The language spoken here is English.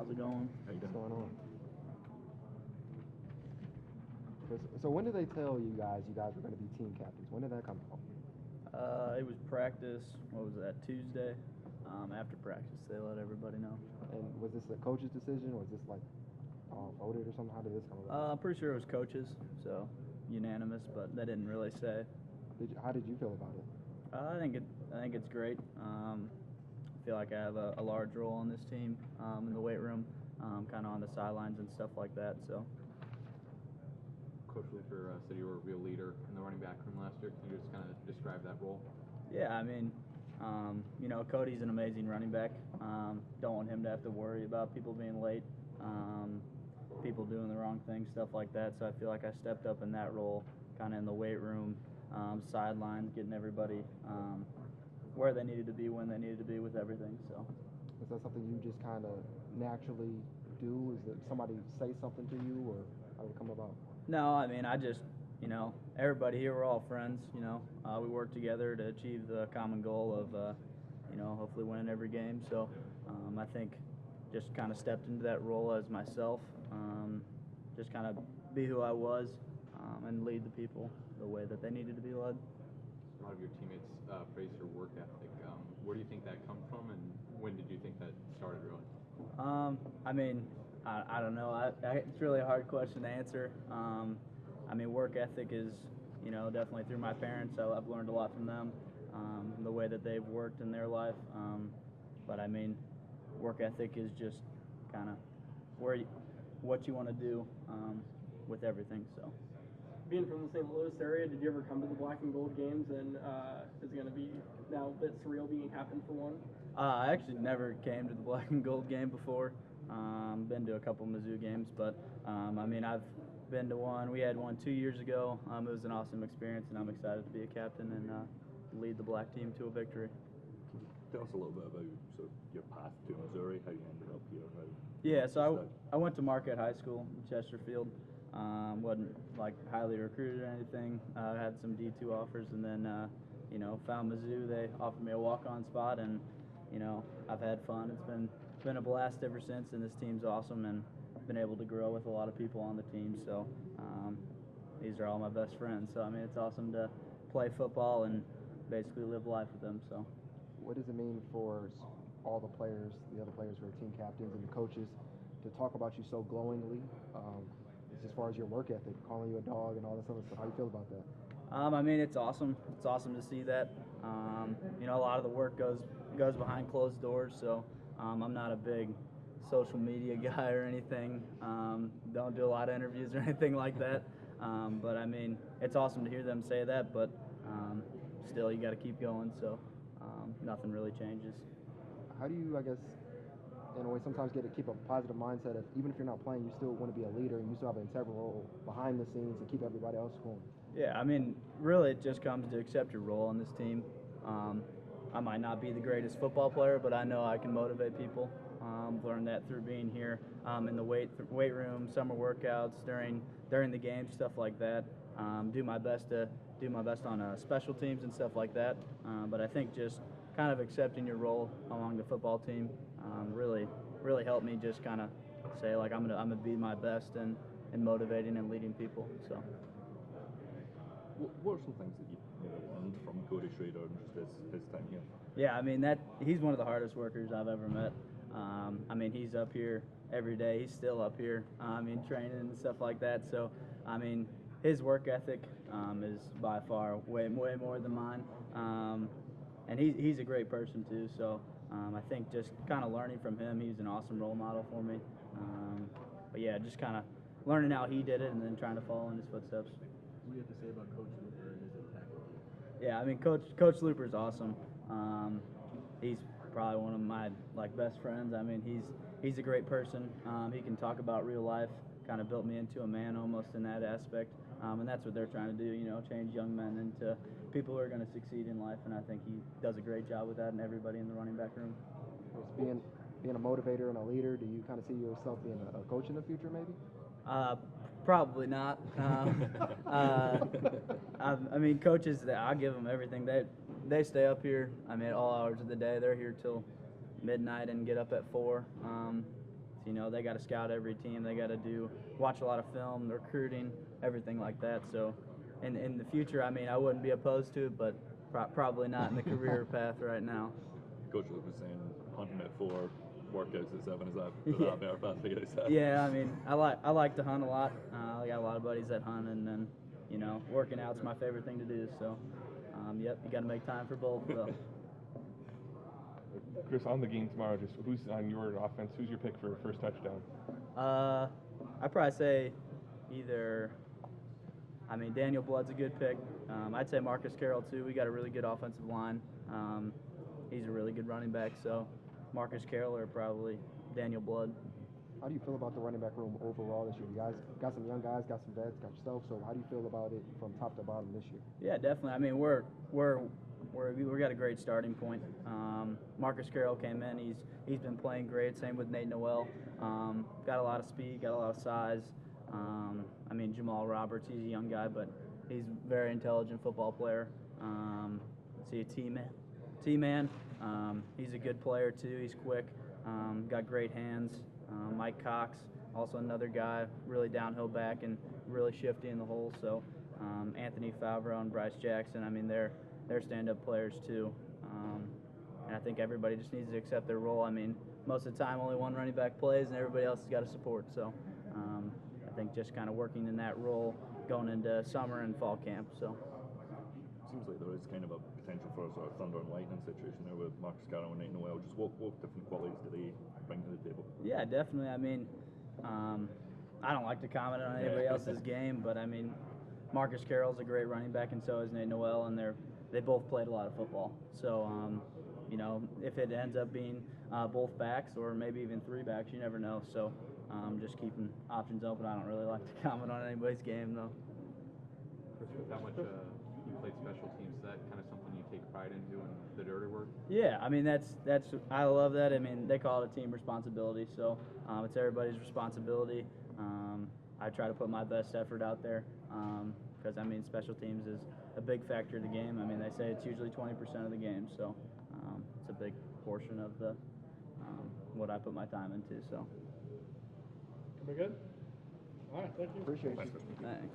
How's it going? What's going on? So when did they tell you guys were going to be team captains? When did that come from? It was practice. What was that? Tuesday. After practice, they let everybody know. And was this a coach's decision, or was this like voted or something? How did this come about? I'm pretty sure it was coaches, so unanimous, but they didn't really say. How did you feel about it? I think it's great. I feel like I have a large role on this team in the weight room, kind of on the sidelines and stuff like that. So. Coach Looper said you were a real leader in the running back room last year. Can you just kind of describe that role? Yeah, I mean, Cody's an amazing running back. Don't want him to have to worry about people being late, people doing the wrong thing, stuff like that. So I feel like I stepped up in that role, kind of in the weight room, sidelines, getting everybody where they needed to be, when they needed to be with everything. So. Is that something you just kind of naturally do? Is it somebody say something to you, or how did it come about? No, I mean, I just, everybody here, we're all friends, we work together to achieve the common goal of, hopefully winning every game. So I think just kind of stepped into that role as myself, just kind of be who I was and lead the people the way that they needed to be led. A lot of your teammates praise your work ethic. Where do you think that comes from, and when did you think that started really? I mean, I don't know. It's really a hard question to answer. I mean, work ethic is, definitely through my parents. I've learned a lot from them, the way that they've worked in their life. But I mean, work ethic is just kind of what you want to do with everything. So. Being from the St. Louis area, did you ever come to the Black and Gold games? And is it going to be now a bit surreal being captain for one? I actually never came to the Black and Gold game before. Been to a couple Mizzou games, but I mean, I've been to one. We had one 2 years ago. It was an awesome experience, and I'm excited to be a captain and lead the black team to a victory. Tell us a little bit about sort of your path to Missouri, how you ended up here. Yeah, so I went to Marquette High School in Chesterfield. Wasn't like highly recruited or anything. Had some D2 offers, and then found Mizzou. They offered me a walk-on spot, and I've had fun. It's been a blast ever since, and this team's awesome, and been able to grow with a lot of people on the team. So these are all my best friends. So I mean, it's awesome to play football and basically live life with them. So. What does it mean for all the players, the other players who are team captains and the coaches, to talk about you so glowingly? As far as your work ethic, calling you a dog and all this other stuff, how do you feel about that? I mean, it's awesome. It's awesome to see that. A lot of the work goes behind closed doors, so I'm not a big social media guy or anything. Don't do a lot of interviews or anything like that. But I mean, it's awesome to hear them say that, but still, you got to keep going, so nothing really changes. How do you, I guess, in a way, sometimes keep a positive mindset of, even if you're not playing, you still want to be a leader and you still have an integral role behind the scenes and keep everybody else going? Yeah, I mean, really it just comes to accept your role on this team. I might not be the greatest football player, but I know I can motivate people. Learned that through being here in the weight room, summer workouts, during the game, stuff like that. Do my best on special teams and stuff like that. But I think just kind of accepting your role along the football team really helped me just kind of say, like, I'm gonna be my best and motivating and leading people. So. What are some things that you learned from Cody Schrader and just his time here? Yeah, I mean, he's one of the hardest workers I've ever met. I mean, he's up here every day. He's still up here. Training and stuff like that. So, I mean, his work ethic is by far way more than mine. And he's a great person too. So, I think just kind of learning from him. He's an awesome role model for me. But yeah, just kind of learning how he did it and then trying to follow in his footsteps. What do you have to say about Coach Looper and his impact? Yeah, I mean, Coach Looper's awesome. He's probably one of my best friends. I mean, he's a great person. He can talk about real life. Kind of built me into a man almost in that aspect. And that's what they're trying to do. Change young men into people who are going to succeed in life. And I think he does a great job with that, and everybody in the running back room. Being a motivator and a leader, do you kind of see yourself being a coach in the future, maybe? Probably not. I mean, coaches, I give them everything. They stay up here. I mean, all hours of the day. They're here till midnight and get up at 4. You know, they got to scout every team. They got to watch a lot of film, recruiting, everything like that. So, in the future, I mean, I wouldn't be opposed to it, but probably not in the career path right now. Coach Luke was saying hunting at 4, workouts at 7. Is that Yeah. a better path for you guys? Yeah, I mean, I like to hunt a lot. I got a lot of buddies that hunt, and then, you know, working out's my favorite thing to do. So, yep, you got to make time for both. So. Chris, on the game tomorrow, just who's on your offense? Who's your pick for first touchdown? I'd probably say either. I mean, Daniel Blood's a good pick. I'd say Marcus Carroll too. We got a really good offensive line. He's a really good running back. So Marcus Carroll or probably Daniel Blood. How do you feel about the running back room overall this year? You guys got some young guys, got some vets, got yourself. So how do you feel about it from top to bottom this year? Yeah, definitely. I mean, we got a great starting point. Marcus Carroll came in. He's been playing great. Same with Nate Noel. Got a lot of speed, got a lot of size. I mean, Jamal Roberts, he's a young guy, but he's a very intelligent football player. Let's see, T-Man. He's a good player too. He's quick. Got great hands. Mike Cox, also another guy, really downhill back and really shifty in the hole. So Anthony Favreau and Bryce Jackson, I mean, they're stand-up players too. And I think everybody just needs to accept their role. I mean, most of the time only one running back plays and everybody else has got to support. So I think just kind of working in that role going into summer and fall camp. So. Seems like there is kind of a potential for a sort of thunder and lightning situation there with Marcus Carroll and Nate Noel. Just what different qualities do they bring to the table? Yeah, definitely. I mean, I don't like to comment on anybody else's game, but I mean, Marcus Carroll's a great running back, and so is Nate Noel, and they both played a lot of football. So, you know, if it ends up being both backs or maybe even 3 backs, you never know. So, just keeping options open. I don't really like to comment on anybody's game, though. With how much you played special teams, is that kind of something you take pride in doing, the dirty work? Yeah, I mean that's I love that. I mean, they call it a team responsibility, so it's everybody's responsibility. I try to put my best effort out there because I mean special teams is a big factor of the game. I mean they say it's usually 20% of the game, so it's a big portion of the what I put my time into. So. We good? All right, thank you. Appreciate you. Thanks.